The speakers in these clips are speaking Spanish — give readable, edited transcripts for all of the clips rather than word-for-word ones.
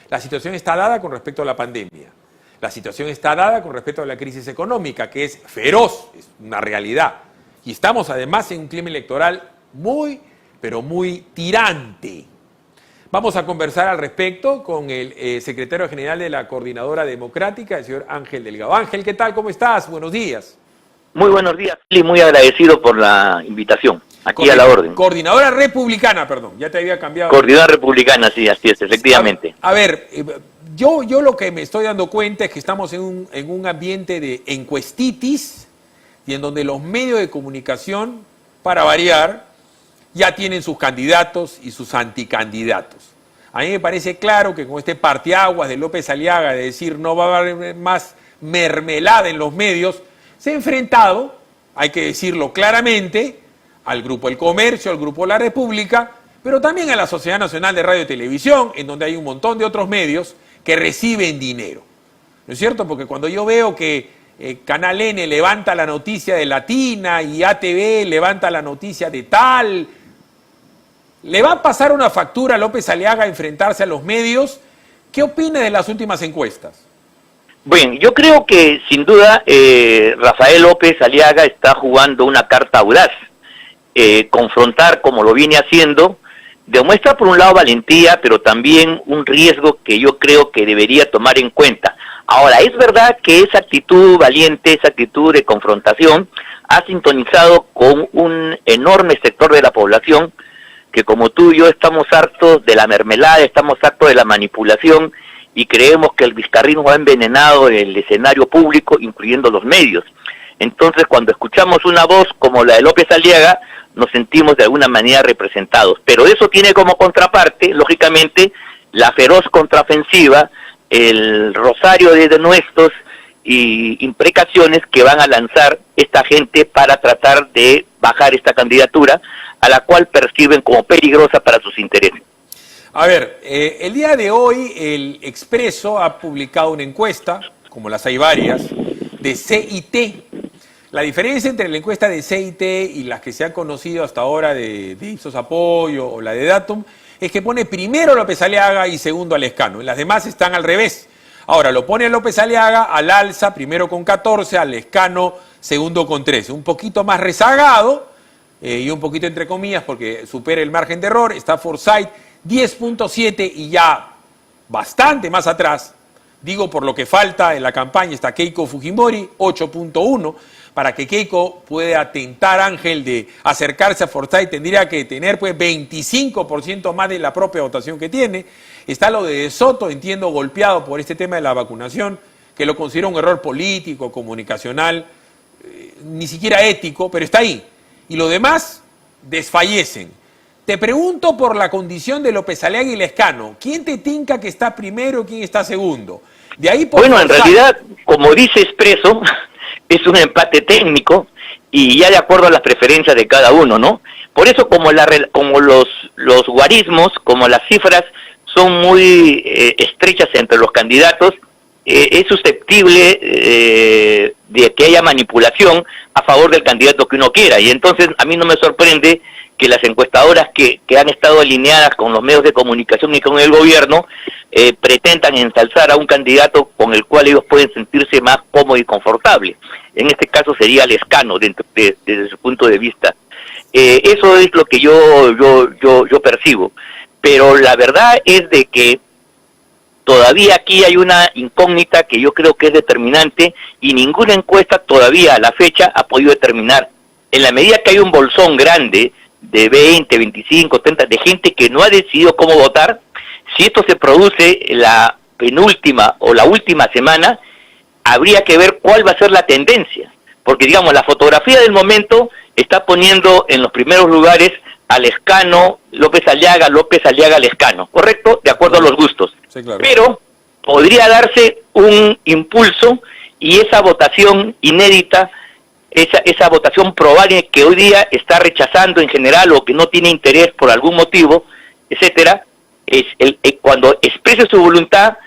La situación está dada con respecto a la pandemia. La situación está dada con respecto a la crisis económica, que es feroz, es una realidad. Y estamos además en un clima electoral muy, pero muy tirante. Vamos a conversar al respecto con el secretario general de la Coordinadora Democrática, el señor Ángel Delgado. Ángel, ¿qué tal? ¿Cómo estás? Buenos días. Muy buenos días, y muy agradecido por la invitación. Aquí a la orden. Coordinadora Republicana, perdón, ya te había cambiado. Coordinadora Republicana, sí, así es, efectivamente. A ver, yo lo que me estoy dando cuenta es que estamos en un ambiente de encuestitis y en donde los medios de comunicación, para variar, ya tienen sus candidatos y sus anticandidatos. A mí me parece claro que con este parteaguas de López Aliaga de decir no va a haber más mermelada en los medios, se ha enfrentado, hay que decirlo claramente, al Grupo El Comercio, al Grupo La República, pero también a la Sociedad Nacional de Radio y Televisión, en donde hay un montón de otros medios que reciben dinero. ¿No es cierto? Porque cuando yo veo que Canal N levanta la noticia de Latina y ATV levanta la noticia de tal, ¿le va a pasar una factura a López Aliaga a enfrentarse a los medios? ¿Qué opina de las últimas encuestas? Bueno, yo creo que sin duda Rafael López Aliaga está jugando una carta audaz. Confrontar como lo viene haciendo demuestra por un lado valentía, pero también un riesgo que yo creo que debería tomar en cuenta. Ahora, es verdad que esa actitud valiente, esa actitud de confrontación ha sintonizado con un enorme sector de la población que como tú y yo estamos hartos de la mermelada, estamos hartos de la manipulación y creemos que el vizcarrismo ha envenenado el escenario público, incluyendo los medios. Entonces, cuando escuchamos una voz como la de López Aliaga, nos sentimos de alguna manera representados. Pero eso tiene como contraparte, lógicamente, la feroz contraofensiva, el rosario de denuestos y imprecaciones que van a lanzar esta gente para tratar de bajar esta candidatura, a la cual perciben como peligrosa para sus intereses. A ver, el día de hoy el Expreso ha publicado una encuesta, como las hay varias, de CIT. La diferencia entre la encuesta de CIT y las que se han conocido hasta ahora de Ipsos Apoyo o la de Datum es que pone primero a López Aliaga y segundo a Lescano. En las demás están al revés. Ahora, lo pone a López Aliaga al alza, primero con 14, a Lescano segundo con 13. Un poquito más rezagado y un poquito entre comillas porque supera el margen de error. Está Forsyth 10.7 y ya bastante más atrás. Digo por lo que falta en la campaña está Keiko Fujimori 8.1. Para que Keiko pueda tentar, Ángel, de acercarse a Forsyth, tendría que tener pues 25% más de la propia votación que tiene. Está lo de Soto, entiendo, golpeado por este tema de la vacunación, que lo considera un error político, comunicacional, ni siquiera ético, pero está ahí. Y los demás desfallecen. Te pregunto por la condición de López Aliaga y Lescano. ¿Quién te tinca que está primero y quién está segundo? De ahí por bueno, Forsyth. En realidad, como dice Expreso, es un empate técnico y ya de acuerdo a las preferencias de cada uno, ¿no? Por eso como los guarismos, como las cifras son muy estrechas entre los candidatos, es susceptible de que haya manipulación a favor del candidato que uno quiera. Y entonces a mí no me sorprende que las encuestadoras que han estado alineadas con los medios de comunicación y con el gobierno pretendan ensalzar a un candidato con el cual ellos pueden sentirse más cómodos y confortables. En este caso sería Lescano desde su punto de vista. Eso es lo que yo percibo. Pero la verdad es de que todavía aquí hay una incógnita que yo creo que es determinante y ninguna encuesta todavía a la fecha ha podido determinar. En la medida que hay un bolsón grande de 20, 25, 30, de gente que no ha decidido cómo votar, si esto se produce la penúltima o la última semana, habría que ver cuál va a ser la tendencia. Porque, digamos, la fotografía del momento está poniendo en los primeros lugares a Lescano, López Aliaga, Lescano, ¿correcto? De acuerdo a los gustos. Sí, claro. Pero podría darse un impulso y esa votación inédita, esa votación probable que hoy día está rechazando en general o que no tiene interés por algún motivo, etcétera, cuando exprese su voluntad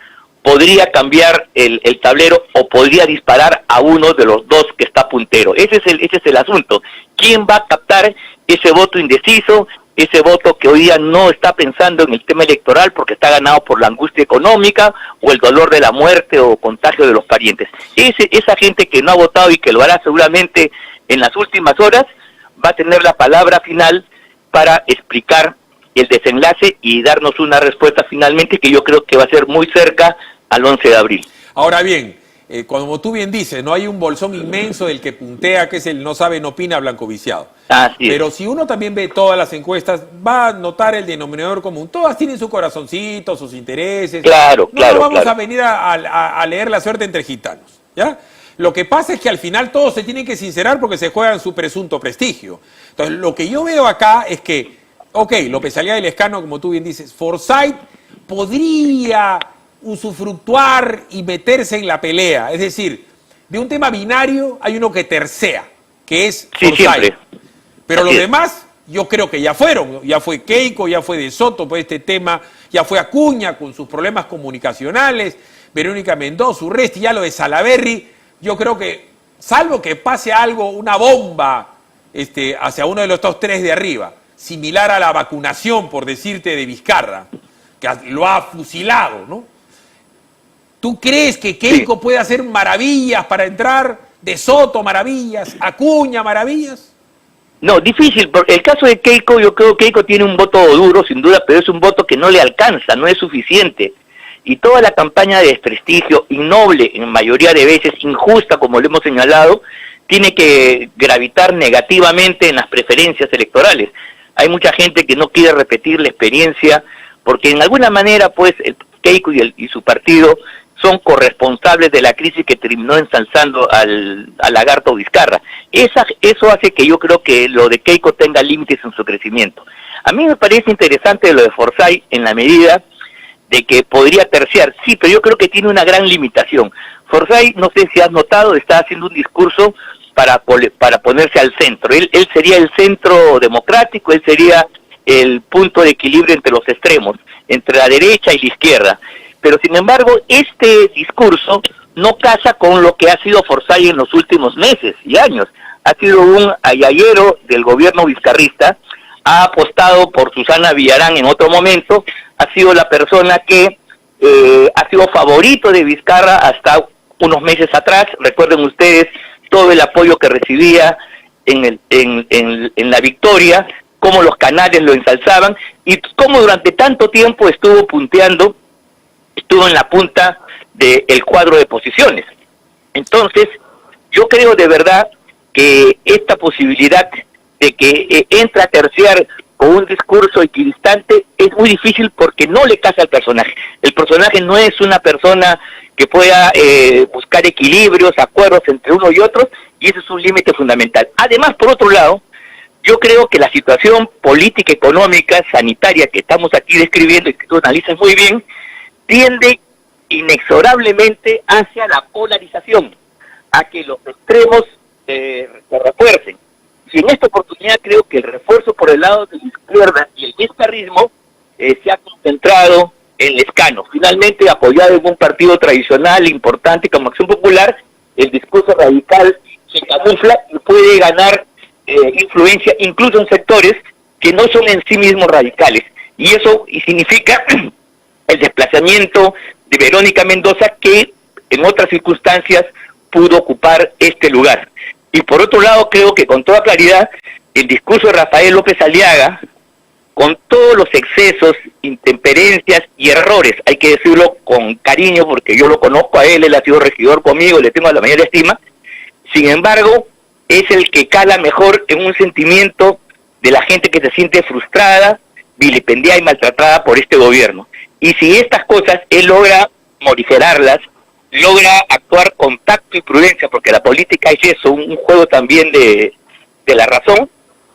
podría cambiar el tablero o podría disparar a uno de los dos que está puntero. Ese es el asunto. ¿Quién va a captar ese voto indeciso, ese voto que hoy día no está pensando en el tema electoral porque está ganado por la angustia económica o el dolor de la muerte o contagio de los parientes. Esa gente que no ha votado y que lo hará seguramente en las últimas horas, va a tener la palabra final para explicar el desenlace y darnos una respuesta finalmente que yo creo que va a ser muy cerca al 11 de abril. Ahora bien, como tú bien dices, no hay un bolsón inmenso del que puntea, que es el no sabe, no opina, blanco viciado. Pero si uno también ve todas las encuestas, va a notar el denominador común. Todas tienen su corazoncito, sus intereses. Claro, no vamos a venir a leer la suerte entre gitanos, ¿ya? Lo que pasa es que al final todos se tienen que sincerar porque se juegan su presunto prestigio. Entonces, lo que yo veo acá es que, ok, López Aliaga y Lescano, como tú bien dices, Forsyth podría usufructuar y meterse en la pelea. Es decir, de un tema binario hay uno que tercea, que es Forsyth. Pero los demás, yo creo que ya fueron. Ya fue Keiko, ya fue De Soto por este tema, ya fue Acuña con sus problemas comunicacionales, Verónica Mendoza, Urresti, ya lo de Salaverry. Yo creo que, salvo que pase algo, una bomba hacia uno de los dos tres de arriba, similar a la vacunación, por decirte, de Vizcarra, que lo ha fusilado, ¿no? ¿Tú crees que Keiko puede hacer maravillas para entrar? ¿De Soto maravillas? ¿Acuña maravillas? No, difícil. Por el caso de Keiko, yo creo que Keiko tiene un voto duro, sin duda, pero es un voto que no le alcanza, no es suficiente. Y toda la campaña de desprestigio, innoble en mayoría de veces, injusta como lo hemos señalado, tiene que gravitar negativamente en las preferencias electorales. Hay mucha gente que no quiere repetir la experiencia, porque en alguna manera, pues, Keiko y su partido son corresponsables de la crisis que terminó ensalzando al lagarto Vizcarra. Eso hace que yo creo que lo de Keiko tenga límites en su crecimiento. A mí me parece interesante lo de Forsyth en la medida de que podría terciar, sí, pero yo creo que tiene una gran limitación. Forsyth, no sé si has notado, está haciendo un discurso para ponerse al centro. Él sería el centro democrático, él sería el punto de equilibrio entre los extremos, entre la derecha y la izquierda. Pero sin embargo, este discurso no casa con lo que ha sido Forsyth en los últimos meses y años. Ha sido un ayayero del gobierno vizcarrista, ha apostado por Susana Villarán en otro momento, ha sido la persona que ha sido favorito de Vizcarra hasta unos meses atrás. Recuerden ustedes todo el apoyo que recibía en la victoria, cómo los canales lo ensalzaban y cómo durante tanto tiempo estuvo punteando, estuvo en la punta del cuadro de posiciones. Entonces, yo creo de verdad que esta posibilidad de que entre a terciar con un discurso equidistante es muy difícil porque no le casa al personaje. El personaje no es una persona que pueda buscar equilibrios, acuerdos entre uno y otro, y ese es un límite fundamental. Además, por otro lado, yo creo que la situación política, económica, sanitaria que estamos aquí describiendo y que tú analizas muy bien, tiende inexorablemente hacia la polarización, a que los extremos se refuercen. Y en esta oportunidad creo que el refuerzo por el lado de la izquierda y el vizcarrismo se ha concentrado en Lescano. Finalmente, apoyado en un partido tradicional importante como Acción Popular, el discurso radical se camufla y puede ganar influencia incluso en sectores que no son en sí mismos radicales. Y eso significa el desplazamiento de Verónica Mendoza, que en otras circunstancias pudo ocupar este lugar. Y por otro lado, creo que con toda claridad, el discurso de Rafael López Aliaga, con todos los excesos, intemperencias y errores, hay que decirlo con cariño porque yo lo conozco a él ha sido regidor conmigo, le tengo la mayor estima, sin embargo, es el que cala mejor en un sentimiento de la gente que se siente frustrada, vilipendiada y maltratada por este gobierno. Y si estas cosas él logra morigerarlas, logra actuar con tacto y prudencia, porque la política es eso, un juego también de la razón,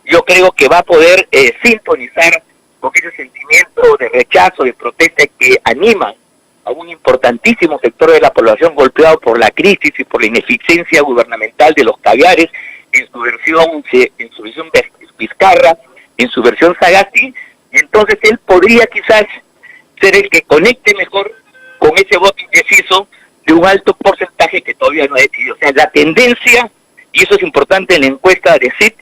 yo creo que va a poder sintonizar con ese sentimiento de rechazo, de protesta que anima a un importantísimo sector de la población golpeado por la crisis y por la ineficiencia gubernamental de los caviares, en su versión Vizcarra, en su versión Sagasti, y entonces él podría quizás ser el que conecte mejor con ese voto indeciso de un alto porcentaje que todavía no ha decidido. O sea, la tendencia, y eso es importante en la encuesta de CIT,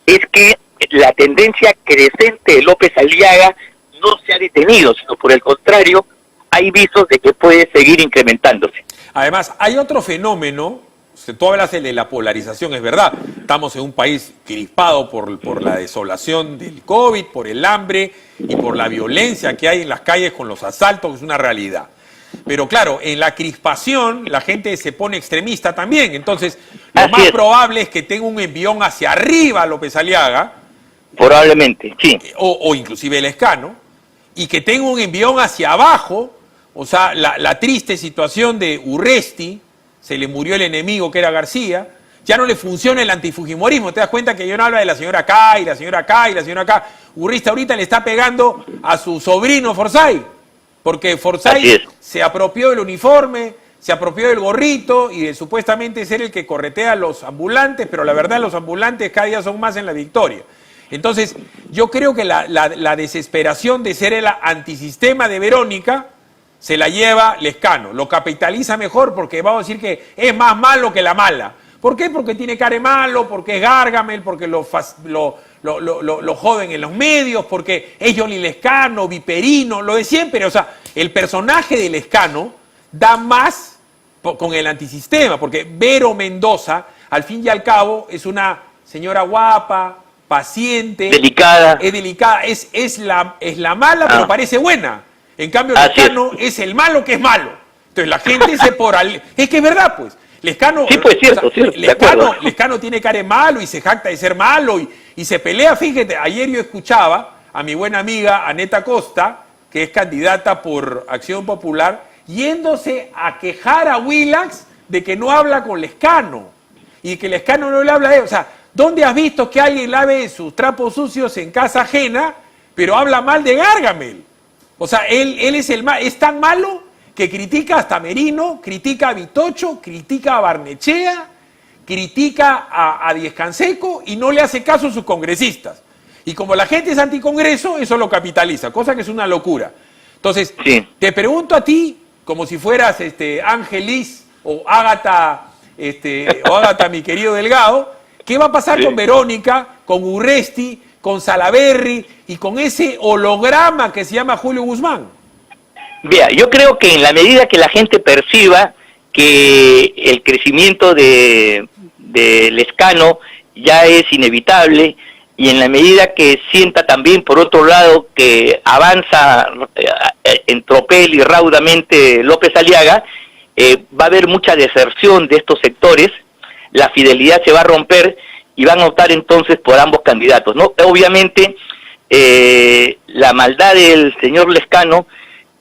es que la tendencia creciente de López Aliaga no se ha detenido, sino por el contrario, hay visos de que puede seguir incrementándose. Además, hay otro fenómeno, tú hablas de la polarización, es verdad, estamos en un país crispado por la desolación del COVID, por el hambre y por la violencia que hay en las calles con los asaltos, que es una realidad. Pero claro, en la crispación la gente se pone extremista también, entonces lo más probable es que tenga un envión hacia arriba López Aliaga, probablemente, sí, o inclusive Lescano, y que tenga un envión hacia abajo, o sea, la triste situación de Urresti, se le murió el enemigo que era García, ya no le funciona el antifujimorismo, te das cuenta que yo no hablo de la señora acá y la señora acá y la señora acá, Urresti ahorita le está pegando a su sobrino Forsyth, porque Forsyth se apropió del uniforme, se apropió del gorrito y de supuestamente ser el que corretea a los ambulantes, pero la verdad los ambulantes cada día son más en la Victoria. Entonces, yo creo que la desesperación de ser el antisistema de Verónica se la lleva Lescano, lo capitaliza mejor porque vamos a decir que es más malo que la mala. ¿Por qué? Porque tiene cara de malo, porque es Gargamel, porque lo joden en los medios, porque es Johnny Lescano, viperino, lo de siempre. O sea, el personaje de Lescano da más con el antisistema, porque Vero Mendoza, al fin y al cabo, es una señora guapa, paciente, delicada. Es delicada, es la mala, pero parece buena. En cambio, Lescano es el malo que es malo. Entonces la gente se es que es verdad, pues. Lescano, sí, pues cierto, o sea, cierto, Lescano tiene cara de malo y se jacta de ser malo y se pelea. Fíjate, ayer yo escuchaba a mi buena amiga Aneta Costa, que es candidata por Acción Popular, yéndose a quejar a Willax de que no habla con Lescano y que Lescano no le habla a él. O sea, ¿dónde has visto que alguien lave sus trapos sucios en casa ajena, pero habla mal de Gargamel? O sea, él es tan malo que critica hasta Merino, critica a Vitocho, critica a Barnechea, critica a Díez Canseco y no le hace caso a sus congresistas. Y como la gente es anticongreso, eso lo capitaliza, cosa que es una locura. Entonces, te pregunto a ti, como si fueras Ángelis o Ágata, mi querido Delgado, ¿qué va a pasar con Verónica, con Urresti, con Salaverry y con ese holograma que se llama Julio Guzmán? Vea, yo creo que en la medida que la gente perciba que el crecimiento de Lescano ya es inevitable y en la medida que sienta también, por otro lado, que avanza en tropel y raudamente López Aliaga, va a haber mucha deserción de estos sectores, la fidelidad se va a romper y van a optar entonces por ambos candidatos, ¿no? Obviamente, la maldad del señor Lescano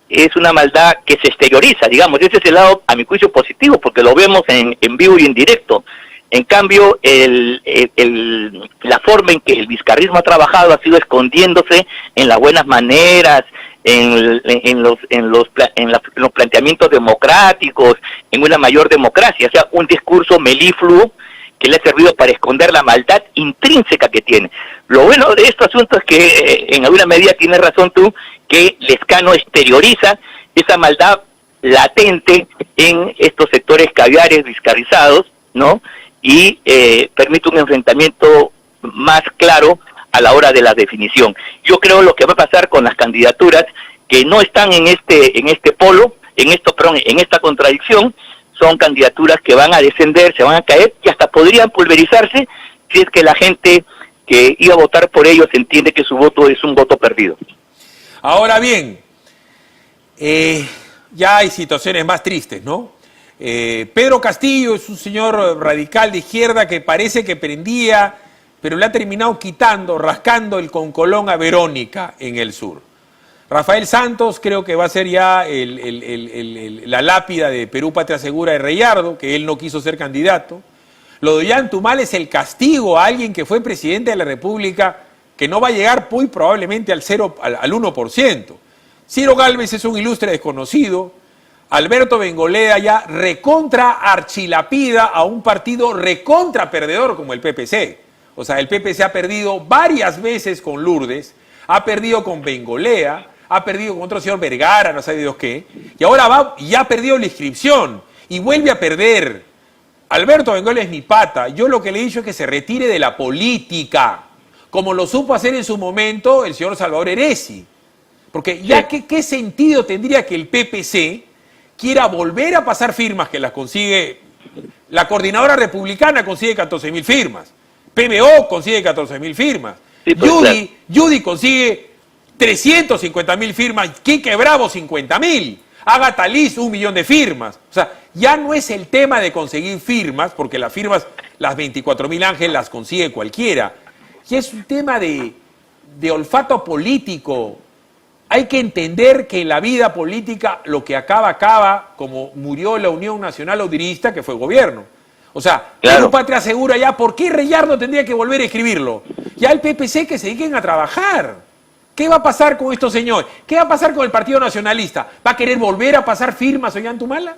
es una maldad que se exterioriza, digamos, ese es el lado, a mi juicio, positivo, porque lo vemos en vivo y en directo. En cambio, la forma en que el vizcarrismo ha trabajado ha sido escondiéndose en las buenas maneras, en los planteamientos democráticos, en una mayor democracia, o sea, un discurso melifluo que le ha servido para esconder la maldad intrínseca que tiene. Lo bueno de este asunto es que, en alguna medida tienes razón tú, que Lescano exterioriza esa maldad latente en estos sectores caviares vizcarrizados, ¿no? Y permite un enfrentamiento más claro a la hora de la definición. Yo creo lo que va a pasar con las candidaturas que no están en este polo, en esta contradicción, son candidaturas que van a descender, se van a caer y hasta podrían pulverizarse si es que la gente que iba a votar por ellos entiende que su voto es un voto perdido. Ahora bien, ya hay situaciones más tristes, ¿no? Pedro Castillo es un señor radical de izquierda que parece que prendía, pero le ha terminado quitando, rascando el concolón a Verónica en el sur. Rafael Santos creo que va a ser ya la lápida de Perú Patria Segura de Reyardo, que él no quiso ser candidato. Lo de Ollantumal es el castigo a alguien que fue presidente de la República, que no va a llegar muy probablemente al 1%. Ciro Gálvez es un ilustre desconocido. Alberto Bengolea ya recontra archilapida a un partido recontra perdedor como el PPC. O sea, el PPC ha perdido varias veces con Lourdes, ha perdido con Bengolea, ha perdido con otro señor Vergara, no sabe Dios qué, y ahora ya ha perdido la inscripción y vuelve a perder. Alberto Bengolea es mi pata, yo lo que le he dicho es que se retire de la política, como lo supo hacer en su momento el señor Salvador Heresi. Porque ya ¿qué sentido tendría que el PPC quiera volver a pasar firmas que las consigue? La coordinadora republicana consigue 14.000 firmas. PBO consigue 14.000 firmas. Sí, pues, Judy consigue 350.000 firmas. Quique Bravo 50.000. Agatha Liz 1 millón de firmas. O sea, ya no es el tema de conseguir firmas, porque las firmas, las 24.000 Ángel las consigue cualquiera. Y es un tema de olfato político. Hay que entender que en la vida política lo que acaba, como murió la Unión Nacional Odirista, que fue gobierno. O sea, claro. Perú Patria Segura ya, ¿por qué Reyardo tendría que volver a escribirlo? Ya el PPC que se dediquen a trabajar. ¿Qué va a pasar con estos señores? ¿Qué va a pasar con el Partido Nacionalista? ¿Va a querer volver a pasar firmas, Ollantumala?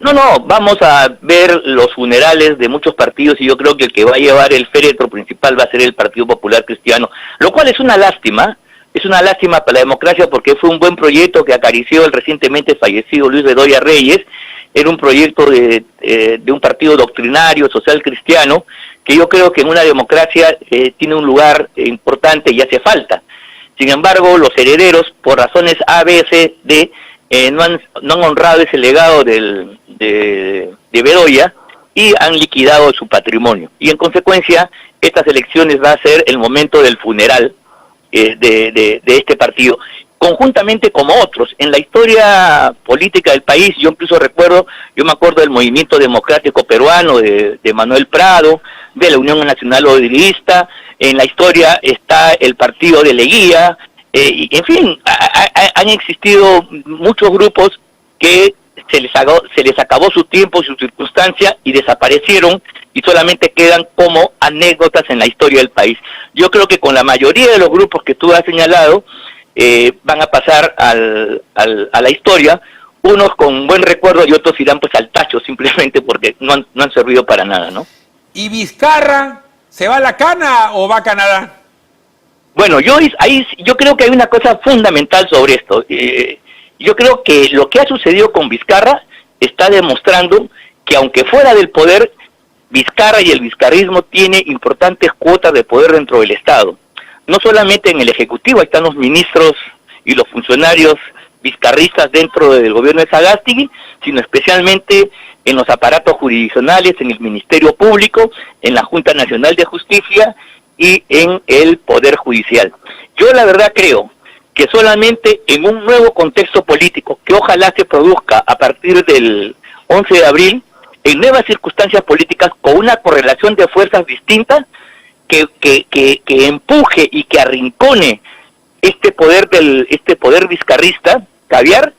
No, vamos a ver los funerales de muchos partidos y yo creo que el que va a llevar el féretro principal va a ser el Partido Popular Cristiano, lo cual es una lástima. Es una lástima para la democracia porque fue un buen proyecto que acarició el recientemente fallecido Luis Bedoya Reyes. Era un proyecto de un partido doctrinario, social cristiano, que yo creo que en una democracia tiene un lugar importante y hace falta. Sin embargo, los herederos, por razones A, B, C, D, no han honrado ese legado de Bedoya y han liquidado su patrimonio. Y en consecuencia, estas elecciones va a ser el momento del funeral de este partido, conjuntamente como otros. En la historia política del país, yo me acuerdo del movimiento democrático peruano de Manuel Prado, de la Unión Nacional Odirista, en la historia está el partido de Leguía, y, en fin, han existido muchos grupos que se les acabó su tiempo, su circunstancia y desaparecieron y solamente quedan como anécdotas en la historia del país. Yo creo que con la mayoría de los grupos que tú has señalado van a pasar a la historia, unos con buen recuerdo y otros irán pues al tacho simplemente porque no han servido para nada, ¿no? ¿Y Vizcarra se va a la cana o va a Canadá? Bueno, yo creo que hay una cosa fundamental sobre esto. Yo creo que lo que ha sucedido con Vizcarra está demostrando que aunque fuera del poder, Vizcarra y el vizcarrismo tiene importantes cuotas de poder dentro del Estado. No solamente en el Ejecutivo, ahí están los ministros y los funcionarios vizcarristas dentro del gobierno de Sagástegui, sino especialmente en los aparatos jurisdiccionales, en el Ministerio Público, en la Junta Nacional de Justicia y en el Poder Judicial. Yo la verdad creo que solamente en un nuevo contexto político, que ojalá se produzca a partir del 11 de abril, en nuevas circunstancias políticas, con una correlación de fuerzas distintas, que empuje y que arrincone este poder vizcarrista, caviar,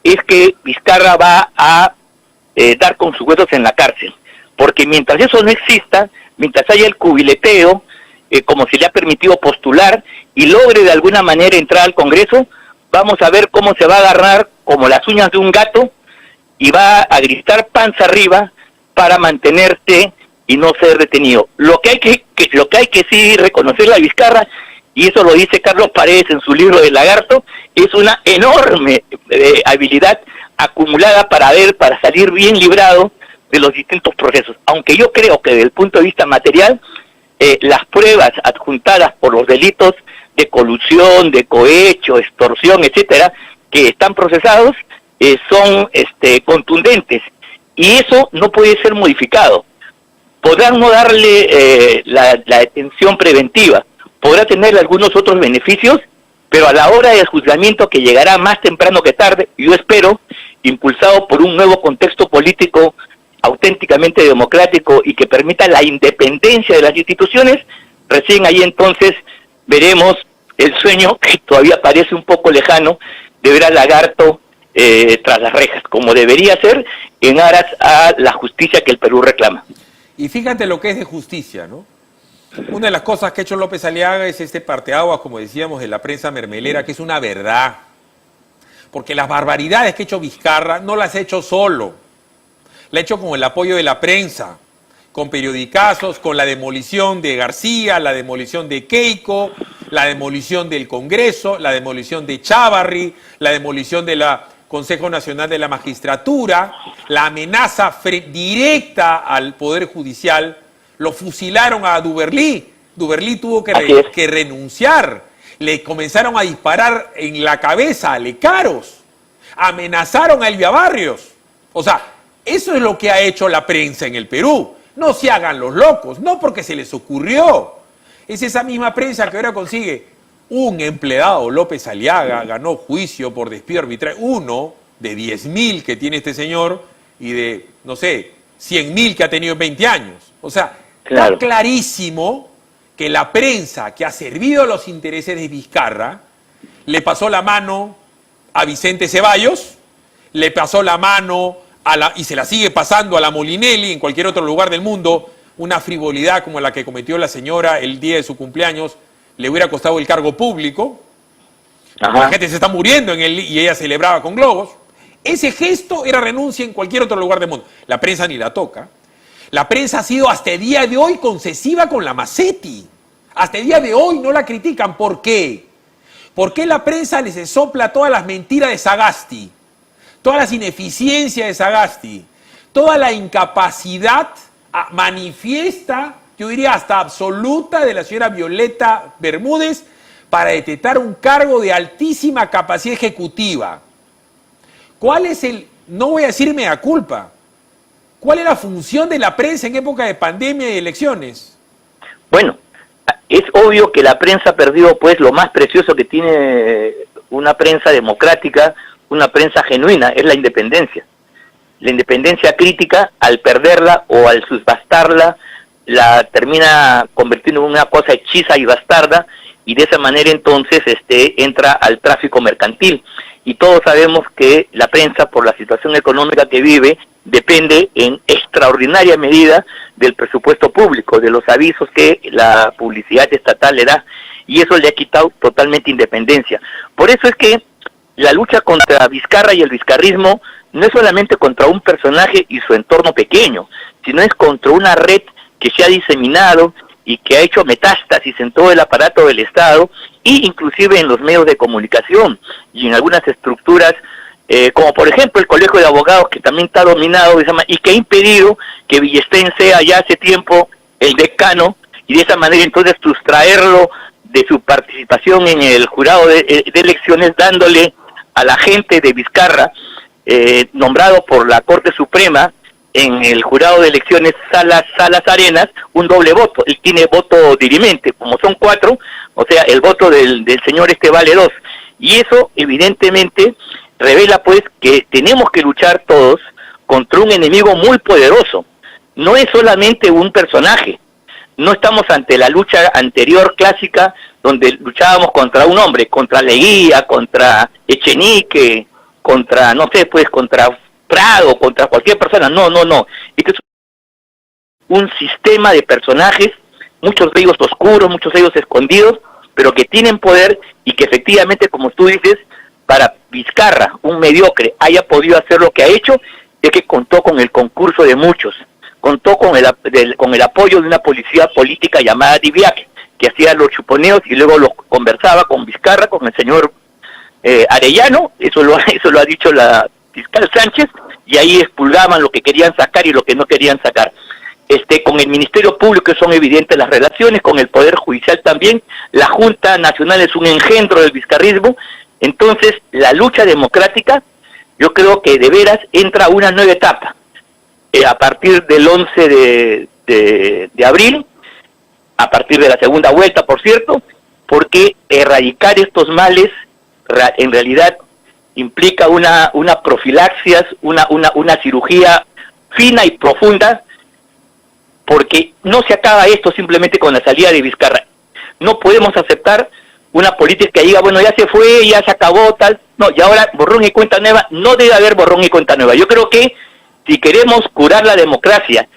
es que Vizcarra va a dar con sus huesos en la cárcel. Porque mientras eso no exista, mientras haya el cubileteo, como se le ha permitido postular, y logre de alguna manera entrar al Congreso, vamos a ver cómo se va a agarrar como las uñas de un gato y va a gritar panza arriba para mantenerse y no ser detenido. Lo que hay que sí reconocer la Vizcarra, y eso lo dice Carlos Paredes en su libro de Lagarto, es una enorme habilidad acumulada para salir bien librado de los distintos procesos. Aunque yo creo que desde el punto de vista material, las pruebas adjuntadas por los delitos de colusión, de cohecho, extorsión, etcétera, que están procesados, son contundentes, y eso no puede ser modificado. Podrán no darle la detención preventiva, podrá tener algunos otros beneficios, pero a la hora del juzgamiento, que llegará más temprano que tarde, yo espero, impulsado por un nuevo contexto político auténticamente democrático y que permita la independencia de las instituciones, recién ahí entonces veremos el sueño, que todavía parece un poco lejano, de ver al Lagarto tras las rejas, como debería ser, en aras a la justicia que el Perú reclama. Y fíjate lo que es de justicia, ¿no? Una de las cosas que ha hecho López Aliaga es este parteaguas, como decíamos, de la prensa mermelera, que es una verdad. Porque las barbaridades que ha hecho Vizcarra no las ha hecho solo. La ha hecho con el apoyo de la prensa, con periodicazos, con la demolición de García, la demolición de Keiko, la demolición del Congreso, la demolición de Chávarri, la demolición del Consejo Nacional de la Magistratura, la amenaza directa al Poder Judicial. Lo fusilaron a Duberlí, Duberlí tuvo Así es. que renunciar. Le comenzaron a disparar en la cabeza a Lecaros. Amenazaron a Elvia Barrios. O sea, eso es lo que ha hecho la prensa en el Perú. No se hagan los locos, no porque se les ocurrió. Es esa misma prensa que ahora consigue un empleado, López Aliaga, ganó juicio por despido arbitral, uno de 10.000 que tiene este señor y de, no sé, 100.000 que ha tenido en 20 años. O sea, Claro. está clarísimo que la prensa que ha servido a los intereses de Vizcarra le pasó la mano a Vicente Ceballos, le pasó la mano y se la sigue pasando a la Molinelli en cualquier otro lugar del mundo. Una frivolidad como la que cometió la señora el día de su cumpleaños le hubiera costado el cargo público. Ajá. La gente se está muriendo y ella celebraba con globos. Ese gesto era renuncia en cualquier otro lugar del mundo. La prensa ni la toca. La prensa ha sido hasta el día de hoy concesiva con la Macetti. Hasta el día de hoy no la critican. ¿Por qué? ¿Por qué la prensa les sopla todas las mentiras de Sagasti? Todas las ineficiencias de Sagasti, toda la incapacidad manifiesta, yo diría hasta absoluta, de la señora Violeta Bermúdez para detectar un cargo de altísima capacidad ejecutiva? ¿Cuál es no voy a decir mea culpa, cuál es la función de la prensa en época de pandemia y elecciones? Bueno, es obvio que la prensa perdió pues lo más precioso que tiene una prensa democrática, una prensa genuina, es la independencia. La independencia crítica, al perderla o al subastarla, la termina convirtiendo en una cosa hechiza y bastarda, y de esa manera entonces entra al tráfico mercantil. Y todos sabemos que la prensa, por la situación económica que vive, depende en extraordinaria medida del presupuesto público, de los avisos que la publicidad estatal le da, y eso le ha quitado totalmente independencia. Por eso es que la lucha contra Vizcarra y el vizcarrismo no es solamente contra un personaje y su entorno pequeño, sino es contra una red que se ha diseminado y que ha hecho metástasis en todo el aparato del Estado, y inclusive en los medios de comunicación y en algunas estructuras, como por ejemplo el Colegio de Abogados, que también está dominado y que ha impedido que Villestén sea ya hace tiempo el decano, y de esa manera entonces sustraerlo de su participación en el jurado de elecciones, dándole a la gente de Vizcarra, nombrado por la Corte Suprema en el jurado de elecciones Salas Arenas, un doble voto. Él tiene voto dirimente, como son 4, o sea, el voto del señor vale 2. Y eso evidentemente revela pues que tenemos que luchar todos contra un enemigo muy poderoso. No es solamente un personaje. No estamos ante la lucha anterior clásica, donde luchábamos contra un hombre, contra Leguía, contra Echenique, contra, no sé, pues, contra Prado, contra cualquier persona. No. Este es un sistema de personajes, muchos de ellos oscuros, muchos de ellos escondidos, pero que tienen poder y que efectivamente, como tú dices, para Vizcarra, un mediocre, haya podido hacer lo que ha hecho, es que contó con el concurso de muchos. Contó con el apoyo de una policía política llamada Diviac, que hacía los chuponeos y luego los conversaba con Vizcarra, con el señor Arellano, eso lo ha dicho la fiscal Sánchez, y ahí expulgaban lo que querían sacar y lo que no querían sacar. Con el Ministerio Público son evidentes las relaciones, con el Poder Judicial también. La Junta Nacional es un engendro del vizcarrismo. Entonces, la lucha democrática, yo creo que de veras entra a una nueva etapa. A partir del 11 de abril, a partir de la segunda vuelta, por cierto, porque erradicar estos males en realidad implica una profilaxis, una cirugía fina y profunda, porque no se acaba esto simplemente con la salida de Vizcarra. No podemos aceptar una política que diga, bueno, ya se fue, ya se acabó, tal. No, y ahora borrón y cuenta nueva. No debe haber borrón y cuenta nueva. Yo creo que si queremos curar la democracia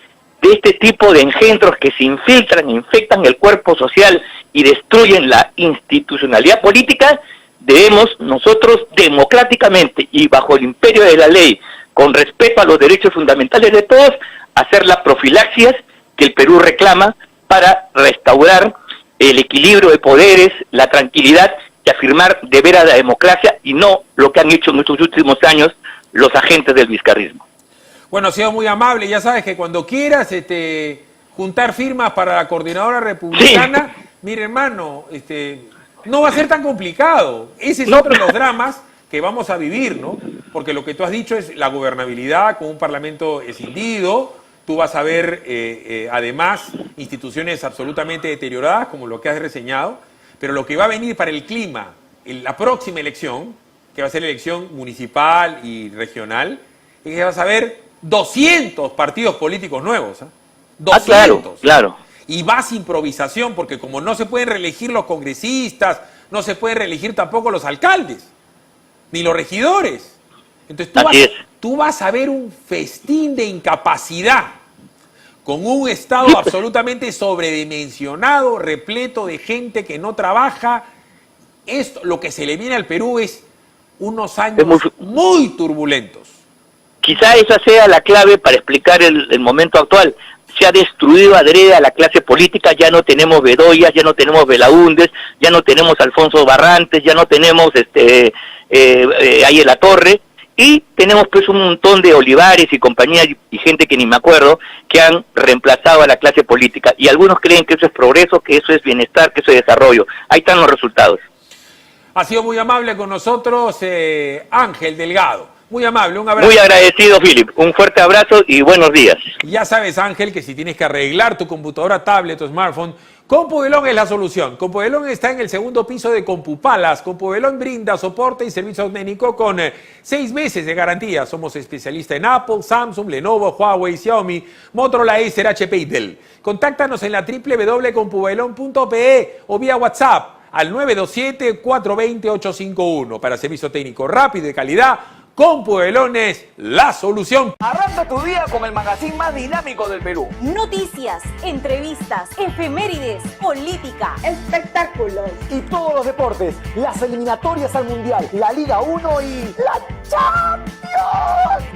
de este tipo de engendros que se infiltran, infectan el cuerpo social y destruyen la institucionalidad política, debemos nosotros democráticamente y bajo el imperio de la ley, con respeto a los derechos fundamentales de todos, hacer la profilaxis que el Perú reclama para restaurar el equilibrio de poderes, la tranquilidad y afirmar de veras la democracia y no lo que han hecho en estos últimos años los agentes del vizcarrismo. Bueno, ha sido muy amable. Ya sabes que cuando quieras, juntar firmas para la coordinadora republicana, mire hermano, no va a ser tan complicado. Ese es otro de los dramas que vamos a vivir, ¿no? Porque lo que tú has dicho es la gobernabilidad con un parlamento escindido. Tú vas a ver, además, instituciones absolutamente deterioradas, como lo que has reseñado. Pero lo que va a venir para el clima, en la próxima elección, que va a ser la elección municipal y regional, es que vas a ver 200 partidos políticos nuevos. 200. Claro, claro. Y más improvisación, porque como no se pueden reelegir los congresistas, no se pueden reelegir tampoco los alcaldes, ni los regidores. Entonces tú vas a ver un festín de incapacidad, con un Estado absolutamente sobredimensionado, repleto de gente que no trabaja. Esto, lo que se le viene al Perú es unos años muy turbulentos. Quizá esa sea la clave para explicar el momento actual. Se ha destruido adrede a la clase política, ya no tenemos Bedoyas, ya no tenemos Belaúndes, ya no tenemos Alfonso Barrantes, ya no tenemos ahí en la Torre, y tenemos pues un montón de Olivares y compañía y gente que ni me acuerdo, que han reemplazado a la clase política, y algunos creen que eso es progreso, que eso es bienestar, que eso es desarrollo. Ahí están los resultados. Ha sido muy amable con nosotros Ángel Delgado. Muy amable, un abrazo. Muy agradecido, Philip. Un fuerte abrazo y buenos días. Ya sabes, Ángel, que si tienes que arreglar tu computadora, tablet o smartphone, Compubelón es la solución. Compubelón está en el segundo piso de Compupalas. Compubelón brinda soporte y servicio técnico con 6 meses de garantía. Somos especialistas en Apple, Samsung, Lenovo, Huawei, Xiaomi, Motorola, Acer, HP y Dell. Contáctanos en la www.compubelón.pe o vía WhatsApp al 927-420-851 para servicio técnico rápido y de calidad. Compubelón es la solución. Arranca tu día con el magazine más dinámico del Perú. Noticias, entrevistas, efemérides, política, Espectáculos. Y todos los deportes. Las eliminatorias al Mundial, la Liga 1 y la Champions.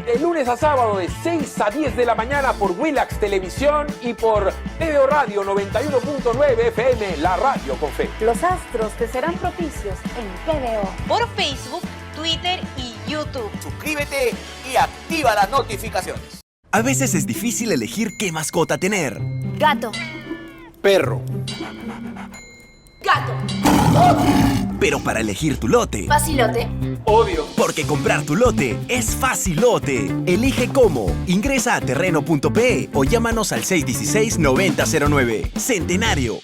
De lunes a sábado de 6 a 10 de la mañana por Willax Televisión y por TVO Radio 91.9 FM, la radio con fe. los astros te serán propicios en TVO. Por Facebook, Twitter y YouTube. Suscríbete y activa las notificaciones. A veces es difícil elegir qué mascota tener. Gato. Perro. Gato. Pero para elegir tu lote, Facilote. Obvio. porque comprar tu lote es facilote. Elige cómo. Ingresa a terreno.pe o llámanos al 616-9009. Centenario.